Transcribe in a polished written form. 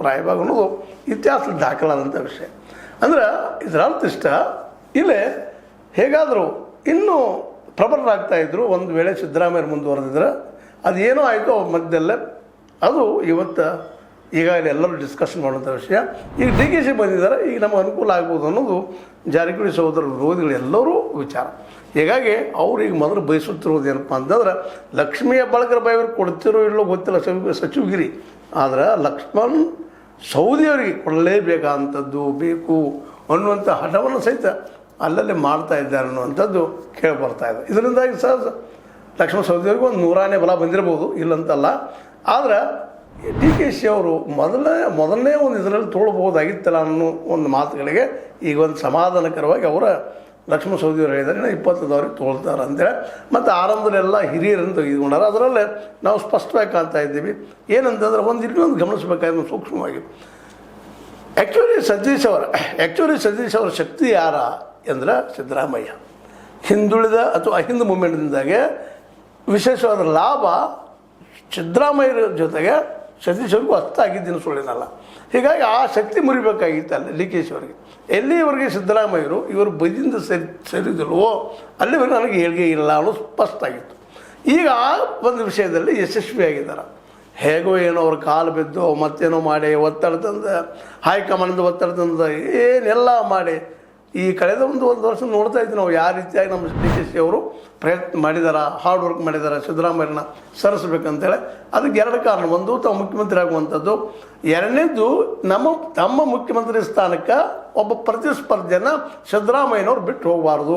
ರಾಯಬಾಗ್ ಅನ್ನೋದು ಇತಿಹಾಸದಲ್ಲಿ ದಾಖಲಾದಂಥ ವಿಷಯ. ಅಂದ್ರೆ ಇದರ ಅರ್ಥ ಇಷ್ಟ, ಇಲ್ಲೇ ಹೇಗಾದರೂ ಇನ್ನೂ ಪ್ರಬಲರಾಗ್ತಾಯಿದ್ರು. ಒಂದು ವೇಳೆ ಸಿದ್ದರಾಮಯ್ಯ ಮುಂದುವರೆದಿದ್ರೆ ಅದೇನೋ ಆಯಿತು ಅವ್ರ ಮಧ್ಯದಲ್ಲೇ ಅದು ಇವತ್ತು ಈಗಾಗಲೇ ಎಲ್ಲರೂ ಡಿಸ್ಕಷನ್ ಮಾಡುವಂಥ ವಿಷಯ. ಈಗ ಡಿ ಕೆ ಶಿ ಬಂದಿದ್ದಾರೆ, ಈಗ ನಮಗೆ ಅನುಕೂಲ ಆಗ್ಬೋದು ಅನ್ನೋದು ಜಾರಕಿಹೊಳಿ ಸಹೋದರ ವಿರೋಧಿಗಳು ಎಲ್ಲರೂ ವಿಚಾರ. ಹೀಗಾಗಿ ಅವ್ರಿಗೆ ಮೊದಲು ಬಯಸುತ್ತಿರೋದು ಏನಪ್ಪ ಅಂತಂದ್ರೆ ಲಕ್ಷ್ಮೀ ಹೆಬ್ಬಾಳ್ಕರ್ ಬಾಯಿಯವ್ರಿಗೆ ಕೊಡ್ತಿರೋ ಇಲ್ಲೋ ಗೊತ್ತಿಲ್ಲ ಸಚಿವಗಿರಿ, ಆದ್ರೆ ಲಕ್ಷ್ಮಣ್ ಸವದಿಯವರಿಗೆ ಕೊಡಲೇಬೇಕಾದಂಥದ್ದು ಬೇಕು ಅನ್ನುವಂಥ ಹಠವನ್ನು ಸಹಿತ ಅಲ್ಲಲ್ಲಿ ಮಾಡ್ತಾ ಇದ್ದಾರೆ ಅನ್ನುವಂಥದ್ದು ಕೇಳಿ ಬರ್ತಾ ಇದೆ. ಇದರಿಂದಾಗಿ ಸಹ ಲಕ್ಷ್ಮಣ ಸವದಿಯವರಿಗೆ ಒಂದು 100ನೇ ಬಲ ಬಂದಿರಬಹುದು, ಇಲ್ಲಂತಲ್ಲ. ಆದರೆ ಡಿ ಕೆ ಶಿ ಅವರು ಮೊದಲನೇ ಒಂದು ಇದರಲ್ಲಿ ತೊಗೊಳ್ಬೋದಾಗಿತ್ತಲ್ಲ ಅನ್ನೋ ಒಂದು ಮಾತುಗಳಿಗೆ ಈಗ ಒಂದು ಸಮಾಧಾನಕರವಾಗಿ ಅವರ ಲಕ್ಷ್ಮಣ ಸವದಿಯವರು ಹೇಳಿದ್ದಾರೆ 20ದವರೆಗೆ ತೊಗೊಳ್ತಾರೆ ಅಂತೇಳಿ. ಮತ್ತು ಆರಂಭದಲ್ಲೆಲ್ಲ ಹಿರಿಯರನ್ನು ತೆಗೆದುಕೊಂಡಾರ. ಅದರಲ್ಲೇ ನಾವು ಸ್ಪಷ್ಟವಾಗಿ ಕಾಣ್ತಾ ಇದ್ದೀವಿ ಏನಂತಂದ್ರೆ ಇನ್ನೊಂದು ಗಮನಿಸಬೇಕಾದ್ರೆ ಸೂಕ್ಷ್ಮವಾಗಿ ಆ್ಯಕ್ಚುಲಿ ಸತೀಶ್ ಅವರ ಶಕ್ತಿ ಯಾರ ಅಂದರೆ ಸಿದ್ದರಾಮಯ್ಯ. ಹಿಂದುಳಿದ ಅಥವಾ ಅಹಿಂದ ಮೂಮೆಂಟ್ದಿಂದಾಗೆ ವಿಶೇಷವಾದ ಲಾಭ ಸಿದ್ದರಾಮಯ್ಯರ ಜೊತೆಗೆ ಸತೀಶ್ ಅವ್ರಿಗೂ ಆಗಿದ್ದೇನು ಸುಳ್ಳಿನಲ್ಲ. ಹೀಗಾಗಿ ಆ ಶಕ್ತಿ ಮುರಿಬೇಕಾಗಿತ್ತು ಅಲ್ಲಿ ಡಿ ಕೆ ಶಿ ಅವರಿಗೆ. ಎಲ್ಲಿವರೆಗೆ ಸಿದ್ದರಾಮಯ್ಯರು ಇವರು ಬದಿಯಿಂದ ಸರಿದಿಲ್ವೋ ಅಲ್ಲಿವರೆಗೆ ನನಗೆ ಹೇಳಿಕೆ ಇಲ್ಲ ಅನ್ನೋದು ಸ್ಪಷ್ಟ ಆಗಿತ್ತು. ಈಗ ಆ ಒಂದು ವಿಷಯದಲ್ಲಿ ಯಶಸ್ವಿಯಾಗಿದ್ದಾರೆ. ಹೇಗೋ ಏನೋ ಅವ್ರ ಕಾಲು ಬಿದ್ದು ಮತ್ತೇನೋ ಮಾಡಿ ಒತ್ತಡ ತಂದು ಹೈಕಮಾಂಡ್ ಒತ್ತಡ ತಂದು ಏನೆಲ್ಲ ಮಾಡಿ ಈ ಕಳೆದ ಒಂದು ವರ್ಷ ನೋಡ್ತಾ ಇದ್ವಿ ನಾವು ಯಾವ ರೀತಿಯಾಗಿ ನಮ್ಮ ಡಿ ಕೆ ಶಿ ಅವರು ಪ್ರಯತ್ನ ಮಾಡಿದಾರ, ಹಾರ್ಡ್ ವರ್ಕ್ ಮಾಡಿದ್ದಾರೆ ಸಿದ್ದರಾಮಯ್ಯನ ಸರಿಸ್ಬೇಕಂತೇಳಿ. ಅದಕ್ಕೆ 2 ಕಾರಣ. ಒಂದು ತಾವು ಮುಖ್ಯಮಂತ್ರಿ ಆಗುವಂಥದ್ದು, ಎರಡನೇದು ತಮ್ಮ ಮುಖ್ಯಮಂತ್ರಿ ಸ್ಥಾನಕ್ಕೆ ಒಬ್ಬ ಪ್ರತಿಸ್ಪರ್ಧಿಯನ್ನು ಸಿದ್ದರಾಮಯ್ಯನವ್ರು ಬಿಟ್ಟು ಹೋಗಬಾರ್ದು.